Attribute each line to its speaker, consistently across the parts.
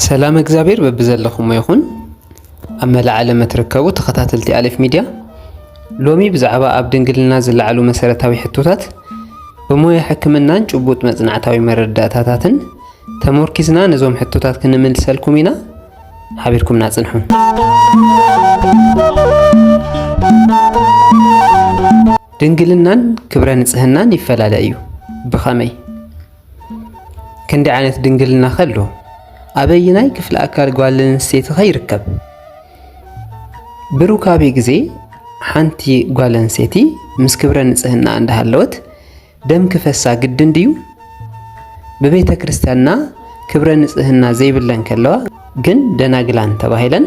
Speaker 1: ሰላም እግዚአብሔር በብዘለኹም ይኹን ኣብ መላእ ዓለም እትርከቡ ተኸታተልቲ ኣሌፍ ሚድያ ሎሚ ብዛዕባ ኣብ ድንግልና ዝለዓሉ መሰረታዊ ሕቶታት ብሞያ ሕክምናን ጭቡጥ መጽናዕታዊ መረዳእታታትን ተመርኪዝና ነዞም ሕቶታት ክንምልሰልኩም ኢና ሓቢርኩም ናጽንሑ። ድንግልናን ክብረ ንጽህናን ይፈላለ እዩ። ብኸመይ ክንዲ ዓይነት ድንግልና ኸሎ ኣበይናይ ክፍለ ኣካል ጓል ኣንስተይቲ ይርከብ? ብሩካቤ ግዜ ሓንቲ ጓል ኣንስተይቲ ምስ ክብረ ንጽህና እንዳሃለወት ደም ክፈሳ ግድን ድዩ? በቤተ ክርስቲያንና ክብረ ንጽህና ዘይብለን ከለዋ ግን ደናግላን ተባሂለን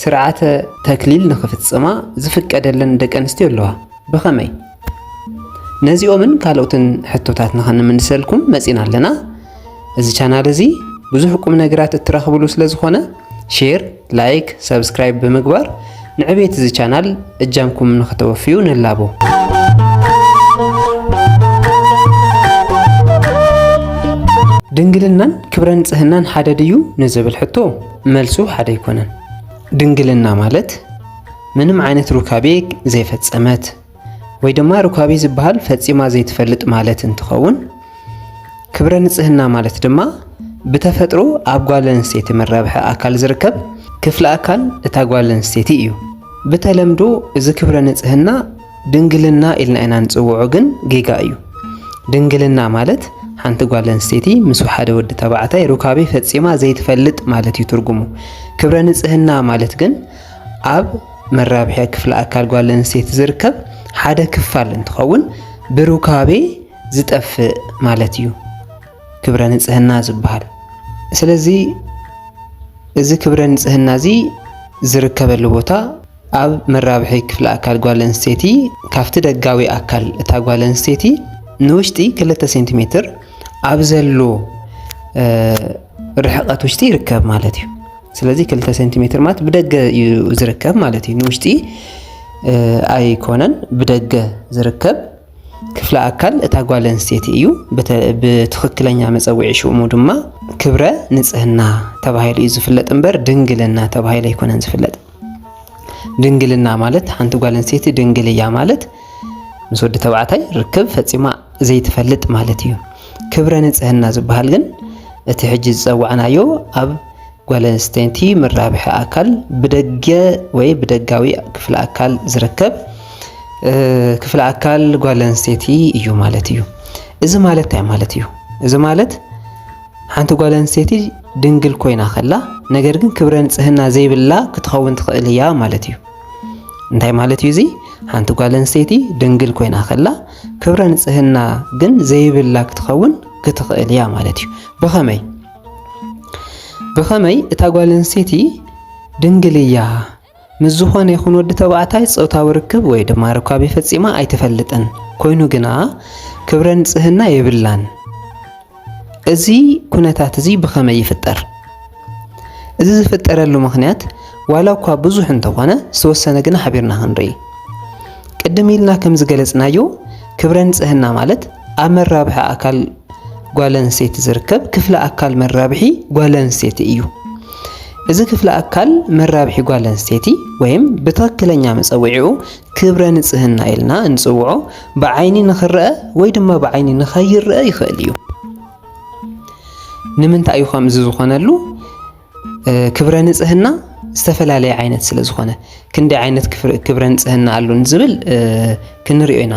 Speaker 1: ስርዓተ ተክሊል ንኽፍጽማ ዝፍቀደለን ደቂ ኣንስትዮ ኣለዋ። ብኸመይ? ነዚኦምን ካልኦትን ሕቶታት ንኽንምልሰልኩም መጺና ኣለና። እዚ ቻናል እዚ ብዙሕ ቁም ነገራት እትረኽብሉ ስለ ዝኾነ ሼር፣ ላይክ፣ ሰብስክራይብ ብምግባር ንዕቤት እዚ ቻናል እጃምኩም ንኽተወፍዩ ንላቦ። ድንግልናን ክብረ ንጽህናን ሓደ ድዩ ንዝብል ሕቶ መልሱ ሓደ ይኮነን። ድንግልና ማለት ምንም ዓይነት ሩካቤ ዘይፈጸመት ወይ ድማ ሩካቤ ዝበሃል ፈጺማ ዘይትፈልጥ ማለት እንትኸውን ክብረ ንጽህና ማለት ድማ ብተፈጥሮ ኣብ ጓል ኣንስተይቲ መራብሒ ኣካል ዝርከብ ክፍለ ኣካል እታ ጓል ኣንስተይቲ እዩ። ብተለምዶ እዚ ክብረ ንጽህና ድንግልና ኢልና ኢና ንጽውዖ፣ ግን ጌጋ እዩ። ድንግልና ማለት ሓንቲ ጓል ኣንስተይቲ ምስ ሓደ ወዲ ተባዕታይ ሩካቤ ፈጺማ ዘይትፈልጥ ማለት እዩ ትርጉሙ። ክብረ ንጽህና ማለት ግን ኣብ መራብሒ ክፍለ ኣካል ጓል ኣንስተይቲ ዝርከብ ሓደ ክፋል እንትኸውን ብሩካቤ ዝጠፍእ ማለት እዩ ክብረ ንጽህና ዝበሃል። ስለዚ እዚ ክብረ ንጽህና እዚ ዝርከበሉ ቦታ ኣብ መራብሒ ክፍለ ኣካል ጓል ኣንስተይቲ ካብቲ ደጋዊ ኣካል እታ ጓል ኣንስተይቲ ንውሽጢ 2 ሴንቲሜትር ኣብ ዘሎ ርሕቐት ውሽጢ ይርከብ ማለት እዩ። ስለዚ 2 ሴንቲሜትር ማለት ብደገ እዩ ዝርከብ ማለት እዩ። ንውሽጢ ኣይኮነን፣ ብደገ ዝርከብ ክፍለ ኣካል እታ ጓል ኣንስተይቲ እዩ። ብትኽክለኛ መፀውዒ ሽሙ ድማ ክብረ ንጽህና ተባሂሉ እዩ ዝፍለጥ እምበር ድንግልና ተባሂሉ ኣይኮነን ዝፍለጥ። ድንግልና ማለት ሓንቲ ጓል ኣንስተይቲ ድንግል እያ ማለት ምስ ወዲ ተባዕታይ ርክብ ፈጺማ ዘይትፈልጥ ማለት እዩ። ክብረ ንጽህና ዝበሃል ግን እቲ ሕጂ ዝፀዋዕናዮ ኣብ ጓል ኣንስተይቲ መራብሒ ኣካል ብደገ ወይ ብደጋዊ ክፍለ ኣካል ዝርከብ ክፍለ ኣካል ጓል ኣንስተይቲ እዩ ማለት እዩ። እዚ ማለት እንታይ ማለት እዩ? እዚ ማለት ሓንቲ ጓል ኣንስተይቲ ድንግል ኮይና ኸላ ነገር ግን ክብረ ንጽህና ዘይብላ ክትኸውን ትኽእል እያ ማለት እዩ። እንታይ ማለት እዩ? እዚ ሓንቲ ጓል ኣንስተይቲ ድንግል ኮይና ኸላ ክብረ ንጽህና ግን ዘይብላ ክትኸውን ክትኽእል እያ ማለት እዩ። ብኸመይ እታ ጓል ኣንስተይቲ ድንግል እያ ምስ ዝኾነ ይኹን ወዲ ተባዕታይ ፆታዊ ርክብ ወይ ድማ ሩካቤ ፈጺማ ኣይትፈልጥን ኮይኑ ግና ክብረ ንጽህና የብላን። እዚ ኩነታት እዚ ብኸመይ ይፍጠር? እዚ ዝፍጠረሉ ምኽንያት ዋላ እኳ ብዙሕ እንተኾነ ዝተወሰነ ግና ሓቢርና ክንርኢ። ቅድም ኢልና ከም ዝገለጽናዮ ክብረ ንጽህና ማለት ኣብ መራብሒ ኣካል ጓል ኣንስተይቲ ዝርከብ ክፍለ ኣካል መራብሒ ጓል ኣንስተይቲ እዩ። እዚ ክፍለ ኣካል መራብሒ ጓል ኣንስተይቲ ወይም ብትኽክለኛ መፀውዒኡ ክብረ ንጽህና ኢልና እንጽውዖ ብዓይኒ ንኽርአ ወይ ድማ ብዓይኒ ንኸይርአ ይኽእል እዩ። ንምንታይ እዩ ከምዚ ዝኾነሉ? ክብረ ንጽህና ዝተፈላለየ ዓይነት ስለ ዝኾነ ክንዲ ዓይነት ክብረ ንጽህና ኣሉ ንዝብል ክንሪኦ ኢና።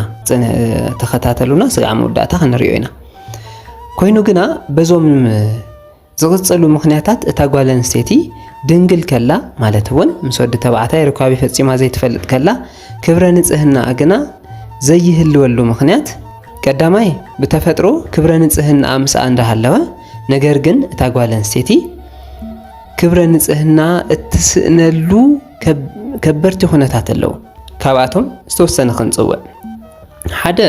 Speaker 1: ተኸታተሉና ስጋዕ መወዳእታ ክንሪኦ ኢና። ኮይኑ ግና በዞም ዝቕፅሉ ምኽንያታት እታ ጓል ኣንስተይቲ ድንግል ከላ ማለት እውን ምስ ወዲ ተባዕታይ ሩካቤ ፈጺማ ዘይትፈልጥ ከላ ክብረ ንጽህና ግና ዘይህልወሉ ምኽንያት ቀዳማይ ብተፈጥሮ ክብረ ንጽህና ምስኣ እንዳሃለወ ነገር ግን እታ ጓል ኣንስተይቲ ክብረ ንጽህና እትስእነሉ ከበርቲ ኩነታት ኣለዉ። ካብኣቶም ዝተወሰነ ክንጽውዕ። ሓደ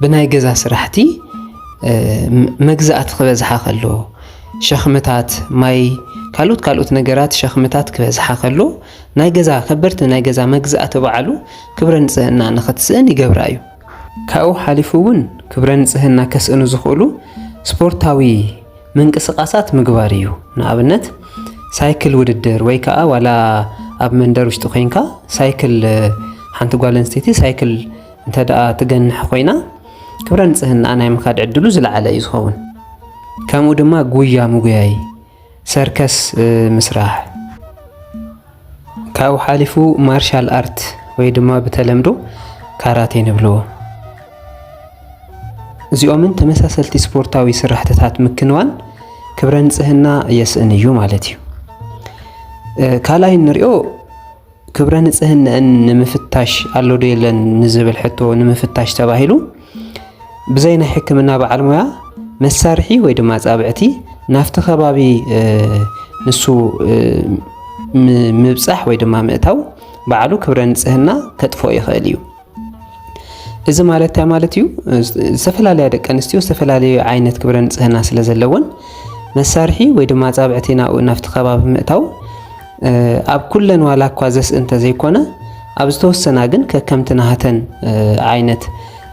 Speaker 1: ብናይ ገዛ ስራሕቲ መግዛእት ክበዝሓ ከሎ ሸኽምታት ማይ ካልኦት ነገራት ሸኽምታት ክበዝሓ ከሎ ናይ ገዛ ከበርቲ ናይ ገዛ መግዛእቲ በዓሉ ክብረ ንጽህና ንኽትስእን ይገብራ እዩ። ካብኡ ሓሊፉ እውን ክብረ ንጽህና ከስእኑ ዝኽእሉ ስፖርታዊ ምንቅስቃሳት ምግባር እዩ ንኣብነት ሳይክል ውድድር ወይ ከዓ ዋላ ኣብ መንደር ውሽጢ ኮይንካ ሳይክል ሓንቲ ጓል ኣንስተይቲ ሳይክል እንተደኣ ትገንሕ ኮይና ክብረ ንጽህና ናይ ምኻድ ዕድሉ ዝለዓለ እዩ ዝኸውን ከምኡ ድማ ጉያ ምጉያይ ሰርከስ ምስራሕ ካብኡ ሓሊፉ ማርሻል ኣርት ወይ ድማ ብተለምዶ ካራቴ ንብሎ እዚኦምን ተመሳሰልቲ ስፖርታዊ ስራሕትታት ምክንዋን ክብረ ንጽህና የስእን እዩ ማለት እዩ ካልኣይ ንሪኦ ክብረ ንጽህናን ንምፍታሽ ኣሎ ዶ የለን ንዝብል ሕቶ ንምፍታሽ ተባሂሉ ብዘይ ናይ ሕክምና በዓል ሞያ መሳርሒ ወይ ድማ ጻብዕቲ ናፍቲ ከባቢ ንሱ ምብጻሕ ወይ ድማ ምእታው በዓሉ ክብረ ንጽህና ከጥፎ ይኽእል እዩ እዚ ማለት ማለት እዩ ዝተፈላለዩ ደቂ ኣንስትዮ ዝተፈላለዩ ዓይነት ክብረ ንጽህና ስለ ዘለወን መሳርሒ ወይ ድማ ጻብዕቲ ናፍቲ ከባቢ ምእታው ኣብ ኩለን ዋላ እኳ ዘስእን እንተዘይኮነ ኣብ ዝተወሰና ግን ከከምቲ ናሃተን ዓይነት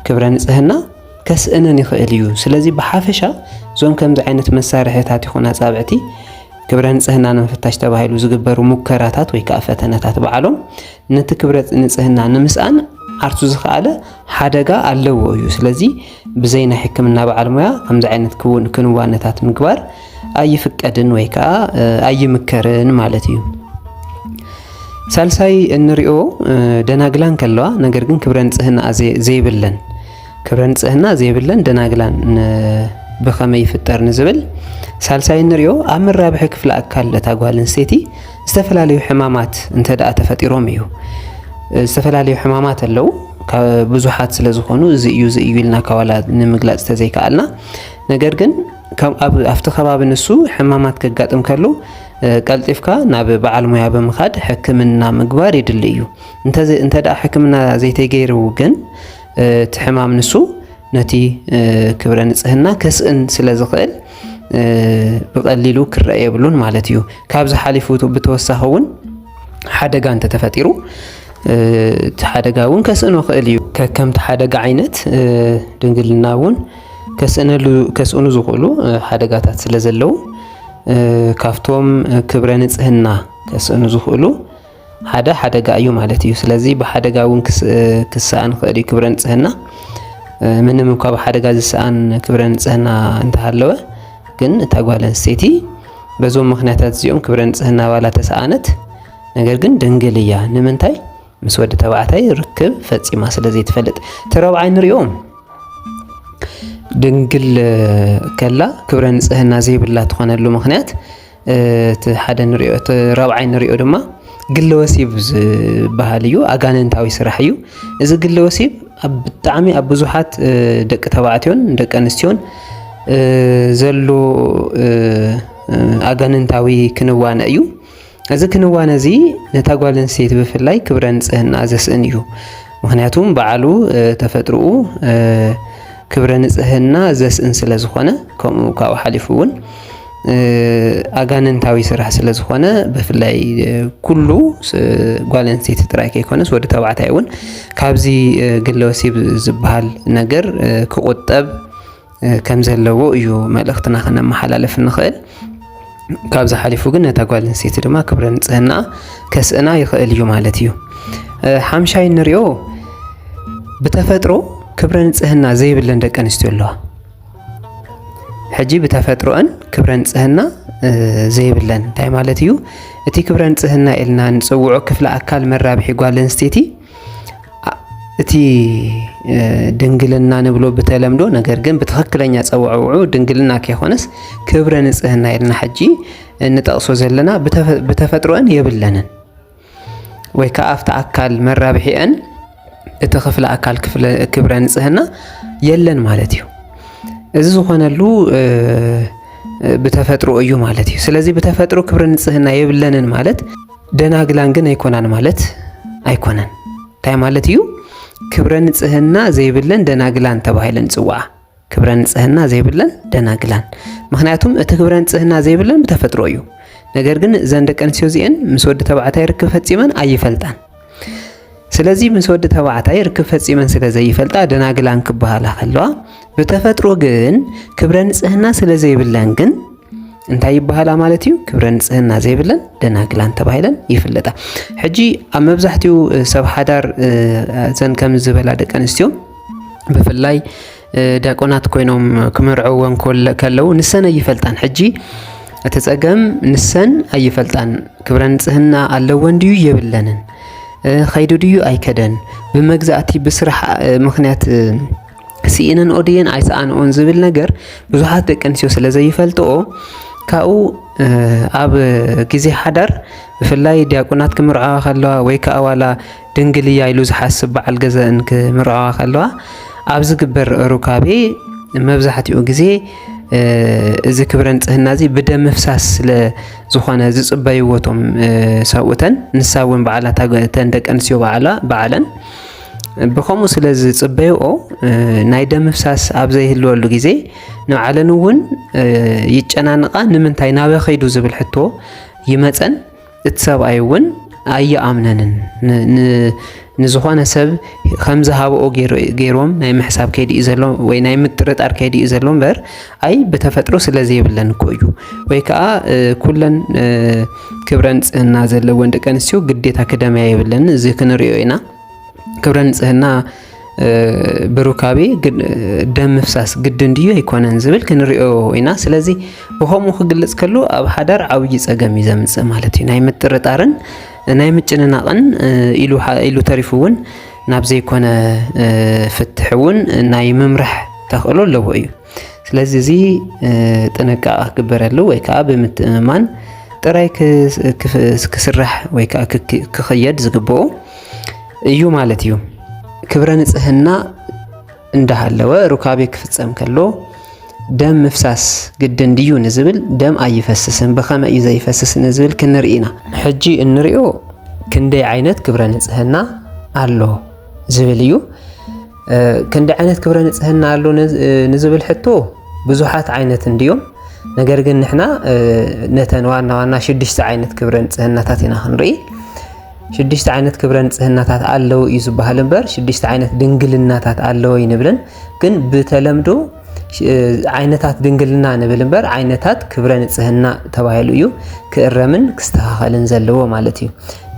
Speaker 1: ክብረ ንጽህና ከስእነን ይኽእል እዩ ስለዚ ብሓፈሻ ዞም ከምዚ ዓይነት መሳርሕታት ይኹና ጻብዕቲ ክብረ ንጽህና ንምፍታሽ ተባሂሉ ዝግበሩ ሙከራታት ወይ ከዓ ፈተነታት በዓሎም ነቲ ክብረ ንጽህና ንምስኣን ዓርሱ ዝኽኣለ ሓደጋ ኣለዎ እዩ ስለዚ ብዘይ ናይ ሕክምና በዓል ሞያ ከምዚ ዓይነት ክንዋነታት ምግባር ኣይፍቀድን ወይ ከዓ ኣይምከርን ማለት እዩ ሳልሳይ እንሪኦ ደናግላን ከለዋ ነገር ግን ክብረ ንጽህና ዘይብለን ክብረ ንጽህና ዘይብለን ደናግላን ብኸመይ ይፍጠር ንዝብል ሳልሳይ እንሪኦ ኣብ መራብሒ ክፍለ ኣካል እታ ጓል ኣንስተይቲ ዝተፈላለዩ ሕማማት እንተደኣ ተፈጢሮም እዩ ዝተፈላለዩ ሕማማት ኣለው ብዙሓት ስለ ዝኾኑ እዚ እዩ ኢልና ካዋላ ንምግላጽ ተዘይከኣልና ነገር ግን ኣብቲ ከባቢ ንሱ ሕማማት ከጋጥም ከሎ ቀልጢፍካ ናብ በዓል ሞያ ብምኻድ ሕክምና ምግባር ይድሊ እዩ እንተደኣ ሕክምና ዘይተገይሩ ግን እቲ ሕማም ንሱ ነቲ ክብረ ንጽህና ከስእን ስለ ዝኽእል ብቐሊሉ ክረአ የብሉን ማለት እዩ ካብዚ ሓሊፉ ብተወሳኺ እውን ሓደጋ እንተተፈጢሩ እቲ ሓደጋ እውን ከስእኖ ክእል እዩ ከምቲ ሓደጋ ዓይነት ድንግልና እውን ከስእኑ ዝኽእሉ ሓደጋታት ስለ ዘለው ካብቶም ክብረ ንጽህና ከስእኑ ዝኽእሉ ሓደ ሓደጋ እዩ ማለት እዩ ስለዚ ብሓደጋ እውን ክስኣን ክእል እዩ ክብረ ንጽህና ምንም እኳ ብሓደጋ ዝስኣን ክብረ ንጽህና እንተሃለወ ግን እታ ጓል ኣንስተይቲ በዞም ምኽንያታት እዚኦም ክብረ ንጽህና ባላ ተሰኣነት ነገር ግን ድንግል እያ ንምንታይ ምስ ወዲ ተባዕታይ ርክብ ፈጺማ ስለ ዘይትፈልጥ ተረብዓይ ንሪኦም ድንግል ከላ ክብረ ንጽህና ዘይብላ ትኾነሉ ምኽንያት እቲ ሓደ ንሪኦ እቲ ረብዓይ ንሪኦ ድማ ግለ ወሲብ ዝበሃል እዩ ኣጋነንታዊ ስራሕ እዩ እዚ ግለ ወሲብ ብጣዕሚ ኣብ ብዙሓት ደቂ ተባዕትዮን ደቂ ኣንስትዮን ዘሎ ኣጋነንታዊ ክንዋነ እዩ እዚ ክንዋነ እዚ ነታ ጓል ኣንስተይቲ ብፍላይ ክብረ ንጽህና ዘስእን እዩ ምክንያቱም በዓሉ ተፈጥሮኡ ክብረ ንጽህና ዘስእን ስለ ዝኾነ ከምኡ ካብኡ ሓሊፉ እውን ኣጋነንታዊ ስራሕ ስለ ዝኾነ ብፍላይ ኩሉ ጓል ኣንስተይቲ ጥራይ ከይኮነስ ወዲ ተባዕታይ እውን ካብዚ ግለ ወሲብ ዝበሃል ነገር ክቁጠብ ከም ዘለዎ እዩ መልእኽትና ክነመሓላለፍ ንኽእል ካብዚ ሓሊፉ ግን ነታ ጓል ኣንስተይቲ ድማ ክብረ ንጽህና ከስእና ይኽእል እዩ ማለት እዩ ሓምሻይ ንሪኦ ብተፈጥሮ ክብረ ንጽህና ዘይብለን ደቂ ኣንስትዮ ኣለዋ ሕጂ ብተፈጥሮአን ክብረ ንጽህና ዘይብለን እንታይ ማለት እዩ እቲ ክብረ ንጽህና ኢልና ንጽውዖ ክፍለ ኣካል መራብሒ ጓል ኣንስተይቲ እቲ ድንግልና ንብሎ ብተለምዶ ነገር ግን ብትኽክለኛ ፀውዕውዑ ድንግልና ከይኾነስ ክብረ ንጽህና ኢልና ሕጂ እንጠቕሶ ዘለና ብተፈጥሮአን የብለንን ወይ ከዓ ኣብቲ ኣካል መራብሒአን እቲ ክፍለ ኣካል ክብረ ንጽህና የለን ማለት እዩ እዚ ዝኾነሉ ብተፈጥሮ እዩ ማለት እዩ ስለዚ ብተፈጥሮ ክብረ ንጽህና የብለንን ማለት ደናግላን ግን ኣይኮናን ማለት ኣይኮነን እንታይ ማለት እዩ ክብረ ንጽህና ዘይብለን ደናግላን ተባሂለን ጽዋዓ ክብረ ንጽህና ዘይብለን ደናግላን ምክንያቱም እቲ ክብረ ንጽህና ዘይብለን ብተፈጥሮ እዩ ነገር ግን ዘን ደቂ ኣንስትዮ እዚአን ምስ ወዲ ተባዕታይ ርክብ ፈጺመን ኣይፈልጣን ስለዚህ ምስ ወዲ ተባዕታይ ርክብ ፈጺመን ስለ ዘይፈልጣ ደናግላን ክበሃላ ከለዋ ብተፈጥሮ ግን ክብረ ንጽህና ስለ ዘይብለን ግን እንታይ ይበሃላ ማለት እዩ ክብረ ንጽህና ዘይብለን ደናግላን ተባሂለን ይፍለጣ ሕጂ ኣብ መብዛሕትኡ ሰብ ሓዳር ዘን ከም ዝበላ ደቂ ኣንስትዮ ብፍላይ ዳቆናት ኮይኖም ክምርዕወን ከለው ንሰን ኣይፈልጣን ሕጂ እቲ ፀገም ንሰን ኣይፈልጣን ክብረ ንጽህና ኣለወን ድዩ የብለንን ኸይዱ ድዩ ኣይከደን ብመግዛእቲ ብስራሕ ምኽንያት ሲኢነን ኦድየን ኣይሰኣንኦን ዝብል ነገር ብዙሓት ደቂ ኣንስትዮ ስለ ዘይፈልጥኦ ካብኡ ኣብ ግዜ ሓዳር ብፍላይ ዲያቆናት ክምርዓዋ ከለዋ ወይ ከዓ ዋላ ድንግል እያ ኢሉ ዝሓስብ በዓል ገዛእን ክምርዓዋ ከለዋ ኣብ ዝግበር ሩካቤ መብዛሕትኡ ግዜ እዚ ክብረ ንጽህና እዚ ብደም ምፍሳስ ስለ ዝኾነ ዝጽበይዎቶም ሰውተን ንሳ እውን በዓላት ተን ደቂ ኣንስትዮ በዓለን ብኸምኡ ስለ ዝጽበይኦ ናይ ደም ምፍሳስ ኣብ ዘይህልወሉ ግዜ ንባዕለን እውን ይጨናንቓ ንምንታይ ናበይ ኸይዱ ዝብል ሕቶ ይመፀን እቲ ሰብኣይ እውን ኣይኣምነንን ንዝኾነ ሰብ ከም ዝሃብኦ ገይሮም ናይ ምሕሳብ ከይዲ እዩ ዘሎ ወይ ናይ ምጥርጣር ከይዲ እዩ ዘሎ እምበር ኣይ ብተፈጥሮ ስለ ዘይብለን እኮ እዩ ወይ ከዓ ኩለን ክብረ ንጽህና ዘለወን ደቂ ኣንስትዮ ግዴታ ክደምያ የብለን እዚ ክንሪኦ ኢና ክብረ ንጽህና ብሩካቤ ደም ምፍሳስ ግድን ድዩ ኣይኮነን ዝብል ክንሪኦ ኢና ስለዚ ብኸምኡ ክግለጽ ከሎ ኣብ ሓዳር ዓብዪ ፀገም እዩ ዘምፅእ ማለት እዩ ናይ ምጥርጣርን ናይ ምጭንናቕን ኢሉ ተሪፉ እውን ናብ ዘይኮነ ፍትሕ እውን ናይ ምምራሕ ተኽእሎ ኣለዎ እዩ ስለዚ እዚ ጥንቃቐ ክግበረሉ ወይ ከዓ ብምትእምማን ጥራይ ክስራሕ ወይ ከዓ ክኽየድ ዝግብኦ እዩ ማለት እዩ ክብረ ንጽህና እንዳሃለወ ሩካቤ ክፍጸም ከሎ ደም ምፍሳስ ግድን ድዩ ንዝብል ደም ኣይፈስስን ብኸመይ እዩ ዘይፈስስ ንዝብል ክንርኢና ሕጂ እንሪኦ ክንደይ ዓይነት ክብረ ንጽህና ኣሎ ዝብል እዩ ክንደይ ዓይነት ክብረ ንጽህና ኣሎ ንዝብል ሕቶ ብዙሓት ዓይነት እንድዮም ነገር ግን ንሕና ነተን ዋና 6 ዓይነት ክብረ ንጽህናታት ኢና ክንርኢ 6 ዓይነት ክብረ ንጽህናታት ኣለዉ እዩ ዝበሃል እምበር 6 ዓይነት ድንግልናታት ኣለዎ ይንብልን ግን ብተለምዶ ዓይነታት ድንግልና ንብል እምበር ዓይነታት ክብረ ንጽህና ተባሂሉ እዩ ክእረምን ክስተኻኸልን ዘለዎ ማለት እዩ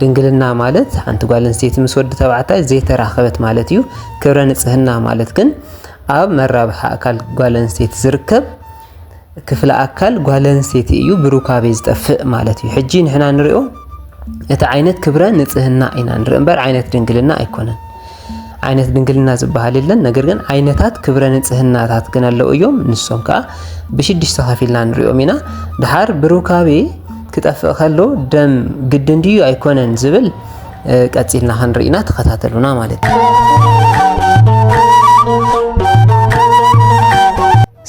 Speaker 1: ድንግልና ማለት ሓንቲ ጓል ኣንስተይቲ ምስ ወዲ ተባዕታይ ዘይተራኸበት ማለት እዩ ክብረ ንጽህና ማለት ግን ኣብ መራብሓ ኣካል ጓል ኣንስተይቲ ዝርከብ ክፍለ ኣካል ጓል ኣንስተይቲ እዩ ብሩካቤ ዝጠፍእ ማለት እዩ ሕጂ ንሕና ንሪኦ እቲ ዓይነት ክብረ ንጽህና ኢና ንርኢ እምበር ዓይነት ድንግልና ኣይኮነን ዓይነት ድንግልና ዝበሃል የለን ነገር ግን ዓይነታት ክብረ ንጽህናታት ግን ኣለዉ እዮም ንሶም ከዓ ብ6 ከፊልና ንሪኦም ኢና ድሓር ብሩካቤ ክጠፍእ ከሎ ደም ግድን ድዩ ኣይኮነን ዝብል ቀፂልና ክንርኢና ተኸታተሉና ማለት እዩ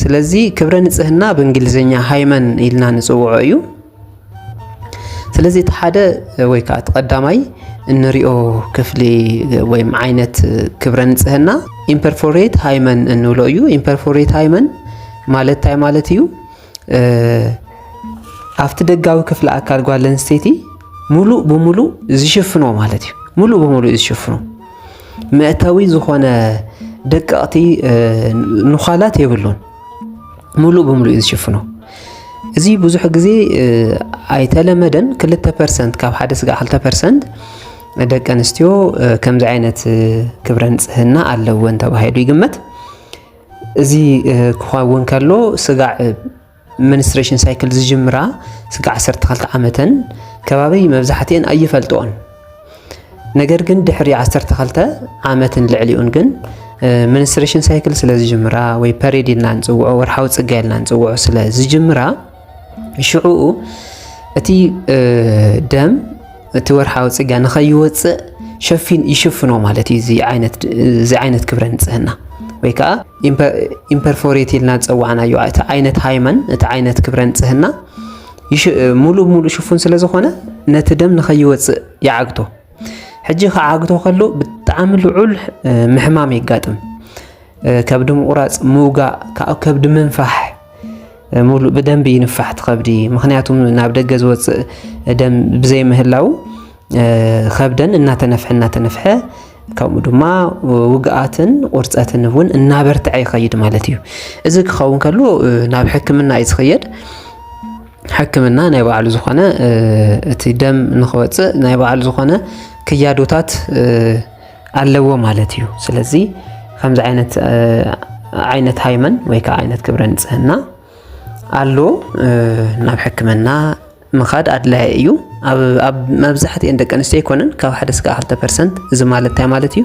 Speaker 1: ስለዚ ክብረ ንጽህና ብእንግሊዝኛ ሃይመን ኢልና ንጽውዖ እዩ ስለዚ እቲ ሓደ ወይ ከዓ ተቀዳማይ እንሪኦ ክፍሊ ወይ ዓይነት ክብረ ንጽህና ኢምፐርፎሬት ሃይመን እንብሎ እዩ ኢምፐርፎሬት ሃይመን ማለት እንታይ ማለት እዩ ኣብቲ ደጋዊ ክፍሊ ኣካል ጓል ኣንስተይቲ ሙሉእ ብሙሉእ ዝሽፍኖ ማለት እዩ ሙሉእ ብሙሉእ ዝሽፍኖ መእተዊ ዝኾነ ደቀቕቲ ንዃላት የብሉን ሙሉእ ብሙሉእ ዝሽፍኖ እዚ ብዙሕ ግዜ ኣይተለመደን 2% ካብ ሓደ ስጋ 2% ደቂ ኣንስትዮ ከምዚ ዓይነት ክብረ ንጽህና ኣለወን ተባሂሉ ይግመት እዚ ክኸውን ከሎ ስጋዕ መንስትሬሽን ሳይክል ዝጅምራ ስጋዕ 12 ዓመተን ከባቢ መብዛሕትአን ኣይፈልጥኦን ነገር ግን ድሕሪ 12 ዓመትን ልዕሊኡን ግን መንስትሬሽን ሳይክል ስለ ዝጅምራ ወይ ፐሬድ ኢልና ንጽውዖ ወርሓዊ ጽጋ ኢልና ንጽውዖ ስለ ዝጅምራ ሽዑኡ እቲ ደም እቲ ወርሓዊ ጽጋ ንኸይወፅእ ይሽፍኖ ማለት እዩ እዚ ዓይነት ክብረ ንጽህና ወይ ከዓ ኢምፐርፎሬት ኢልና ንጸዋዕናዮ እቲ ዓይነት ሃይመን እቲ ዓይነት ክብረ ንጽህና ሙሉእ ሽፉን ስለ ዝኾነ ነቲ ደም ንኸይወፅእ ይዓግቶ ሕጂ ከዓግቶ ከሎ ብጣዕሚ ልዑል ምሕማም የጋጥም ከብዲ ምቁራፅ ምውጋእ ካብ ከብዲ ምንፋሕ ብደንቢ ይንፋሕ ትኸብዲ ምክንያቱም ናብ ደገ ዝወፅእ ደም ብዘይ ምህላው ከብደን እናተነፍሐ ከምኡ ድማ ውግኣትን ቁርፀትን እውን እናበርትዐ ይኸይድ ማለት እዩ እዚ ክኸውን ከሎ ናብ ሕክምና እዩ ዝኸይድ ሕክምና ናይ ባዕሉ ዝኾነ እቲ ደም ንኽወፅእ ናይ ባዕሉ ዝኾነ ክያዶታት ኣለዎ ማለት እዩ ስለዚ ከምዚ ዓይነት ሃይመን ወይ ከዓ ዓይነት ክብረ ንጽህና ኣሎ ናብ ሕክምና ምኻድ ኣድላይ እዩ ኣብ መብዛሕትአን ደቂ ኣንስትዮ ይኮነን ካብ 1-2% እዚ ማለት እንታይ ማለት እዩ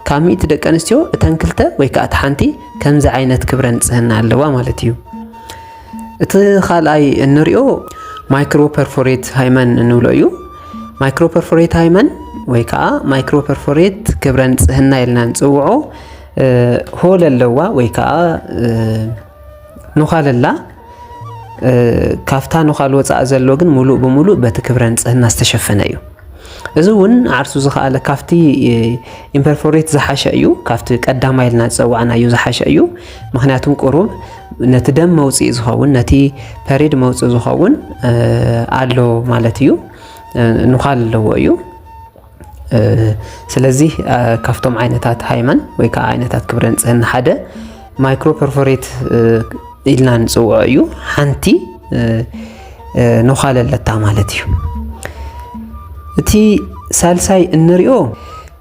Speaker 1: ካብ 100 ደቂ ኣንስትዮ እተን 2 ወይ ከዓ እታ ሓንቲ ከምዚ ዓይነት ክብረ ንጽህና ኣለዋ ማለት እዩ እቲ ካልኣይ እንሪኦ ማይክሮ ፐርፎሬት ሃይመን እንብሎ እዩ ማይክሮ ፐርፎሬት ሃይመን ወይ ከዓ ማይክሮ ፐርፎሬት ክብረ ንጽህና ኢልና ንጽውዖ ሆል ኣለዋ ወይ ከዓ ንኻለላ ካፍታ ንኻል ወፃእ ዘሎ ግን ሙሉእ ብሙሉእ በቲ ክብረ ንጽህና ዝተሸፈነ እዩ እዚ እውን ዓርሱ ዝኸኣለ ካፍቲ ኢምፐርፎሬት ዝሓሸ እዩ ካፍቲ ቀዳማይ ኢልና ዝፀዋዕናዮ ዝሓሸ እዩ ምክንያቱም ቁሩብ ነቲ ደም መውፅኢ ዝኸውን ነቲ ፐሬድ መውፅኢ ዝኸውን ኣሎ ማለት እዩ ንኻል ኣለዎ እዩ ስለዚ ካፍቶም ዓይነታት ሃይመን ወይ ከዓ ዓይነታት ክብረ ንጽህና ሓደ ማይክሮ ፐርፎሬት ኢልና ንጽውዖ እዩ ሓንቲ ንኻል ኣለታ ማለት እዩ እቲ ሳልሳይ እንሪኦ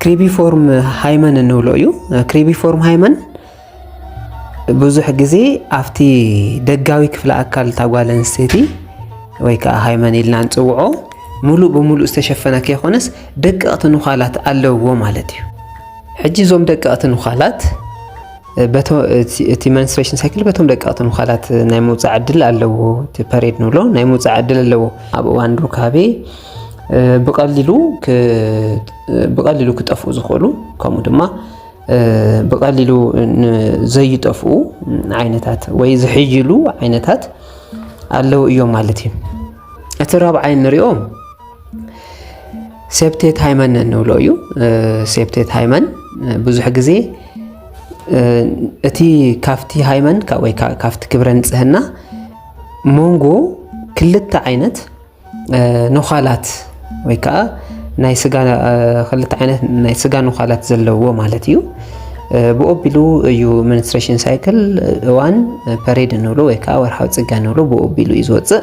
Speaker 1: ክሪቢፎርም ሃይመን እንብሎ እዩ ክሪቢፎርም ሃይመን ብዙሕ ግዜ ኣብቲ ደጋዊ ክፍለ ኣካል እታ ጓል ኣንስተይቲ ወይ ከዓ ሃይመን ኢልና ንጽውዖ ሙሉእ ብሙሉእ ዝተሸፈነ ከይኾነስ ደቀቕቲ ንኻላት ኣለዎ ማለት እዩ ሕጂ እዞም ደቀቕቲ ንኻላት እቲ መንስትሬሽን ሳይክል በቶም ደቀቕቲ ንኻላት ናይ ምውፃእ ዕድል ኣለዎ እቲ ፐሬድ ንብሎ ናይ ምውፃእ ዕድል ኣለዎ ኣብ እዋን ሩካቤ ብቐሊሉ ክጠፍኡ ዝኽእሉ ከምኡ ድማ ብቐሊሉ ዘይጠፍኡ ዓይነታት ወይ ዝሕይሉ ዓይነታት ኣለዉ እዮም ማለት እዩ እቲ ራብዓይ እንሪኦ ሴፕቴት ሃይመን እንብሎ እዩ ሴፕቴት ሃይመን ብዙሕ ግዜ እቲ ካፍቲ ሃይመን ወይ ካፍቲ ክብረ ንጽህና ሞንጎ ክልተ ዓይነት ንኻላት ወይ ከዓ ናይ ስጋ ክልተ ዓይነት ናይ ስጋ ንኻላት ዘለዎ ማለት እዩ ብኦቢሉ እዩ መንስትሬሽን ሳይክል እዋን ፐሬድ እንብሎ ወይ ከዓ ወርሓዊ ፅጋ እንብሎ ብኦቢሉ እዩ ዝወፅእ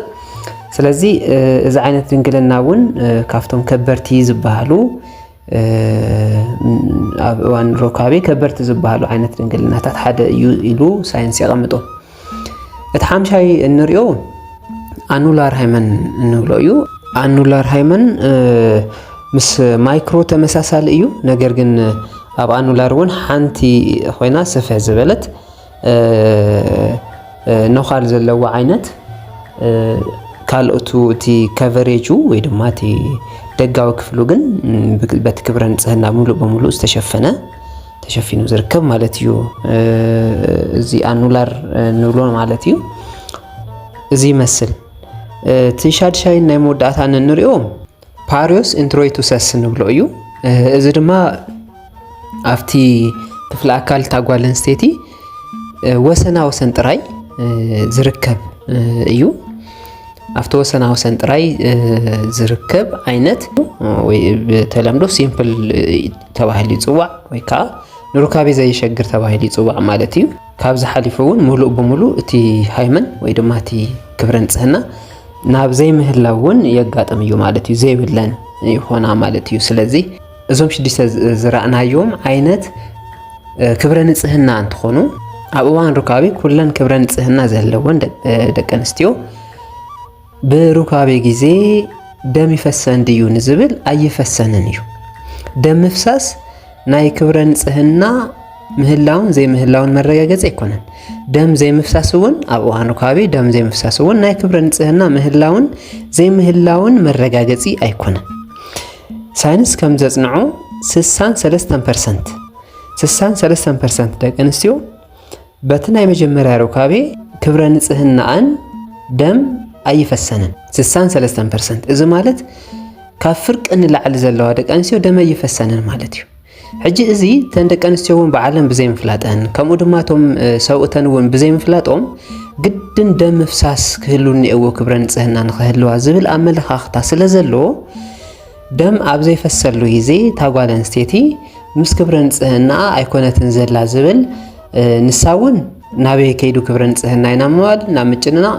Speaker 1: ስለዚ እዚ ዓይነት ድንግልና እውን ካብቶም ከበርቲ ዝበሃሉ ኣብ እዋን ሩካቤ ከበርቲ ዝበሃሉ ዓይነት ድንግልናታት ሓደ እዩ ኢሉ ሳይንስ ይቐምጦ እቲ ሓምሻይ እንሪኦ ኣኑላር ሃይመን እንብሎ እዩ ኣኑላር ሃይመን ምስ ማይክሮ ተመሳሳሊ እዩ ነገር ግን ኣብ ኣኑላር እውን ሓንቲ ኮይና ስፍሕ ዝበለት ንኻል ዘለዎ ዓይነት ካልኦቱ እቲ ከቨሬጁ ወይ ድማ እቲ ደጋዊ ክፍሉ ግን በቲ ክብረ ንጽህና ሙሉእ ብሙሉእ ተሸፊኑ ዝርከብ ማለት እዩ እዚ ኣኑላር ንብሎ ማለት እዩ እዚ ይመስል እቲ ሻድሻይ ናይ መወዳእታ እንሪኦ ፓሪዮስ ኢንትሮይቱሰስ ንብሎ እዩ እዚ ድማ ኣብቲ ክፍለ ኣካል እታ ጓል ኣንስተይቲ ወሰና ወሰን ጥራይ ዝርከብ እዩ ኣብቲ ወሰና ወሰን ጥራይ ዝርከብ ዓይነት ወይ ብተለምዶ ሲምፕል ተባሂሉ ይፅዋዕ ወይ ከዓ ንሩካቤ ዘይሸግር ተባሂሉ ይፅዋዕ ማለት እዩ ካብ ዝሓሊፉ እውን ሙሉእ ብሙሉእ እቲ ሃይመን ወይ ድማ እቲ ክብረ ንጽህና ናብ ዘይምህላው እውን የጋጥም እዩ ማለት እዩ ዘይብለን ይኾና ማለት እዩ ስለዚ እዞም 6 ዝረኣናዮም ዓይነት ክብረ ንጽህና እንትኾኑ ኣብ እዋን ሩካቤ ኩለን ክብረ ንጽህና ዘለወን ደቂ ኣንስትዮ ብሩካቤ ግዜ ደም ይፈሰን ድዩ ንዝብል ኣይፈሰንን እዩ ደም ምፍሳስ ናይ ክብረ ንጽህና ምህላውን ዘይምህላውን መረጋገፂ ኣይኮነን ደም ዘይምፍሳስ እውን ኣብ እዋን ሩካቤ ደም ዘይምፍሳስ እውን ናይ ክብረ ንጽህና ምህላውን ዘይምህላውን መረጋገፂ ኣይኮነን ሳይንስ ከም ዘጽንዖ 63% ደቂ ኣንስትዮ በቲ ናይ መጀመርያ ሩካቤ ክብረ ንጽህናን ደም ኣይፈሰንን 63% እዚ ማለት ካብ ፍርቂ ንላዕሊ ዘለዋ ደቂ ኣንስትዮ ደም ኣይፈሰንን ማለት እዩ ሕጂ እዚ ተን ደቂ ኣንስትዮ እውን ብዓለም ብዘይምፍላጠን ከምኡ ድማ እቶም ሰብኡተን እውን ብዘይምፍላጦም ግድን ደም ምፍሳስ ክህሉ እኒአዎ ክብረ ንጽህና ንኽህልዋ ዝብል ኣመለኻኽታ ስለ ዘለዎ ደም ኣብ ዘይፈሰሉ ግዜ ታጓል ኣንስተይቲ ምስ ክብረ ንጽህና ኣይኮነትን ዘላ ዝብል ንሳውን ናበይ ከይዱ ክብረ ንጽህና ኢና ምባል ናብ ምጭንናቕ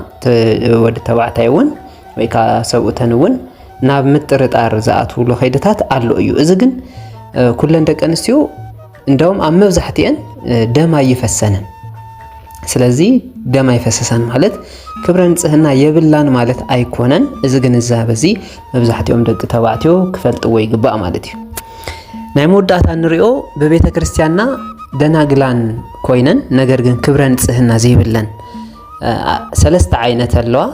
Speaker 1: ወዲ ተባዕታይ እውን ወይ ከዓ ሰብኡተን እውን ናብ ምጥርጣር ዝኣትውሉ ከይድታት ኣሎ እዩ። እዚ ግን ኩለን ደቂ ኣንስትዮ እንደውም ኣብ መብዛሕትአን ደም ኣይፈሰነን። ስለዚ ደም ኣይፈሰሰን ማለት ክብረ ንጽህና የብላን ማለት ኣይኮነን። እዚ ግንዛቤ እዚ መብዛሕትኦም ደቂ ተባዕትዮ ክፈልጥዎ ይግባእ ማለት እዩ። ናይ መወዳእታ ንሪኦ ብቤተ ክርስቲያንና ደናግላን ኮይነን ነገር ግን ክብረ ንጽህና ዘይብለን ሰለስተ ዓይነት ኣለዋ።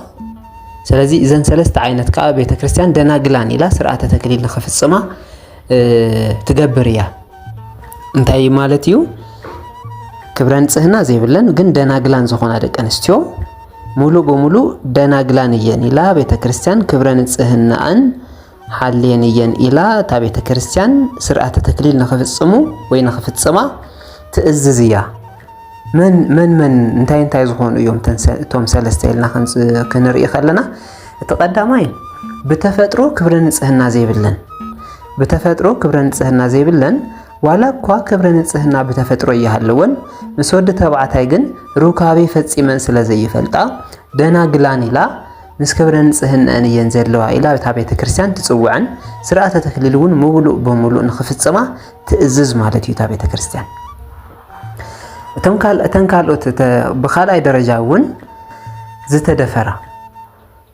Speaker 1: ስለዚ እዘን ሰለስተ ዓይነት ከዓ ቤተ ክርስቲያን ደናግላን ኢላ ስርዓተ ተክሊል ንኽፍጽማ ትገብር እያ። እንታይ ማለት እዩ? ክብረ ንጽህና ዘይብለን ግን ደናግላን ዝኾና ደቂ ኣንስትዮ ሙሉእ ብሙሉእ ደናግላን እየን ኢላ ቤተ ክርስቲያን ክብረ ንጽህናን ሓልየን እየን ኢላ እታ ቤተ ክርስቲያን ስርዓተ ተክሊል ንኽፍጽሙ ወይ ንኽፍጽማ ትእዝዝ እያ። መን እንታይ ዝኾኑ እዮም እቶም ሰለስተ ኢልና ክንርኢ ከለና እቲ ቀዳማይ ብተፈጥሮ ክብረ ንጽህና ዘይብለን ብተፈጥሮ ክብረ ንጽህና ዘይብለን ዋላ እኳ ክብረ ንጽህና ብተፈጥሮ እያሃለወን ምስ ወዲ ተባዕታይ ግን ሩካቤ ፈጺመን ስለ ዘይፈልጣ ደናግላን ኢላ ምስ ክብረ ንጽህናን እየን ዘለዋ ኢላ እታ ቤተ ክርስቲያን ትጽውዐን ስርዓተ ተክሊል እውን ሙሉእ ብሙሉእ ንኽፍጽማ ትእዝዝ ማለት እዩ እታ ቤተ ክርስቲያን። እተን ካልኦት ብኻልኣይ ደረጃ እውን ዝተደፈራ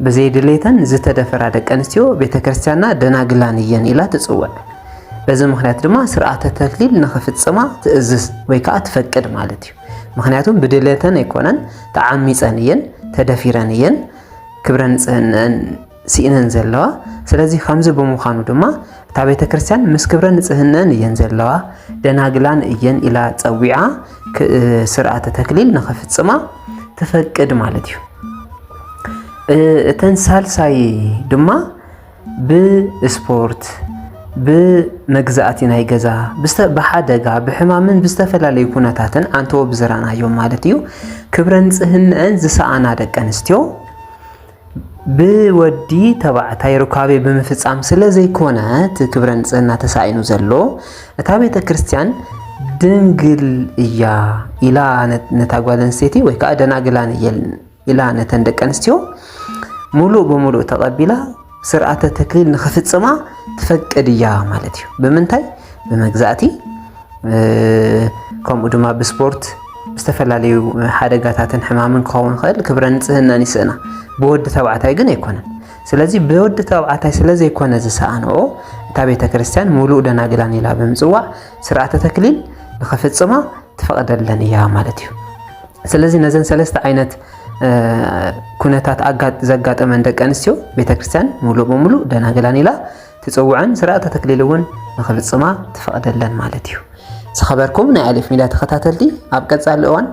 Speaker 1: ብዘይድሌተን ዝተደፈራ ደቂ ኣንስትዮ ቤተ ክርስቲያንና ደናግላን እየን ኢላ ትጽውዕ። በዚ ምክንያት ድማ ስርዓተ ተክሊል ንኽፍጽማ ትእዝዝ ወይ ከዓ ትፈቅድ ማለት እዩ። ምክንያቱም ብድሌተን ኣይኮነን ተዓሚፀን እየን ተደፊረን እየን ክብረ ንጽህናን ሲእነን ዘለዋ። ስለዚ ከምዚ ብምዃኑ ድማ እታ ቤተ ክርስቲያን ምስ ክብረ ንጽህናን እየን ዘለዋ ደናግላን እየን ኢላ ፀዊዓ ስርዓተ ተክሊል ንኽፍጽማ ትፈቅድ ማለት እዩ። እተን ሳልሳይ ድማ ብስፖርት ብመግዛእቲ ናይ ገዛ ብሓደጋ ብሕማምን ብዝተፈላለዩ ኩነታትን ኣንተዎ ብዝራናዮም ማለት እዩ ክብረ ንጽህናን ዝሰኣና ደቂ ኣንስትዮ ብወዲ ተባዕታይ ሩካቤ ብምፍጻም ስለ ዘይኮነ እቲ ክብረ ንጽህና ተሳኢኑ ዘሎ እታ ቤተ ክርስቲያን ድንግል እያ ኢላ ነታ ጓል ኣንስተይቲ ወይ ከዓ ደናግላን እየን ኢላ ነተን ደቂ ኣንስትዮ ሙሉእ ብሙሉእ ተቐቢላ ስርዓተ ተክሊል ንኽፍጽማ ትፈቅድ እያ ማለት እዩ። ብምንታይ? ብመግዛእቲ ከምኡ ድማ ብስፖርት ዝተፈላለዩ ሓደጋታትን ሕማምን ክኸውን ይኽእል ክብረ ንጽህናን ይስእና። ብወዲ ተባዕታይ ግን ኣይኮነን። ስለዚ ብወዲ ተባዕታይ ስለ ዘይኮነ ዝሰኣንኦ እታ ቤተ ክርስቲያን ሙሉእ ደናግላን ኢላ ብምጽዋዕ ስርዓተ ተክሊል ንኽፍጽማ ትፈቅደለን እያ ማለት እዩ። ስለዚ ነዘን ሰለስተ ዓይነት ኩነታት ዘጋጠመን ደቂ ኣንስትዮ ቤተ ክርስቲያን ሙሉእ ብሙሉእ ደናግላን ኢላ ትጽውዐን ስርዓተ ተክሊል እውን ንኽፍጽማ ትፈቅደለን ማለት እዩ። ዝኸበርኩም ናይ ኣሊፍ ሚድያ ተኸታተልቲ ኣብ ቀጻሊ እዋን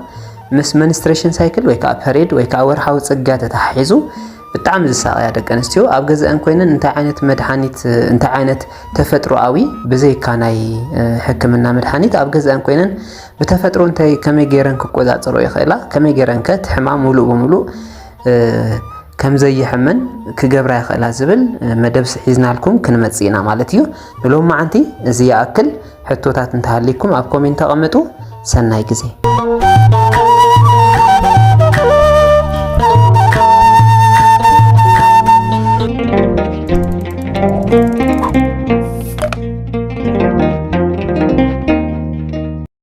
Speaker 1: ምስ መንስትሬሽን ሳይክል ወይ ከዓ ፐሬድ ወይ ከዓ ወርሓዊ ጽግያ ተተሓሒዙ ብጣዕሚ ዝሳቀያ ደቂ ኣንስትዮ ኣብ ገዝአን ኮይነን እንታይ ዓይነት መድሓኒት እንታይ ዓይነት ተፈጥሮኣዊ ብዘይካ ናይ ሕክምና መድሓኒት ኣብ ገዝአን ኮይነን ብተፈጥሮ እንታይ ከመይ ገይረን ክቆጻጸሮ ይኽእላ ከመይ ገይረን ከት ሕማም ሙሉእ ብሙሉእ ከም ዘይሕመን ክገብራ ይኽእላ ዝብል መደብ ሒዝናልኩም ክንመጽእ ኢና ማለት እዩ። ንሎም መዓንቲ እዚ ይኣክል ሕቶታት እንተሃሊኩም ኣብ ኮሜንት ተቐምጡ። ሰናይ ግዜ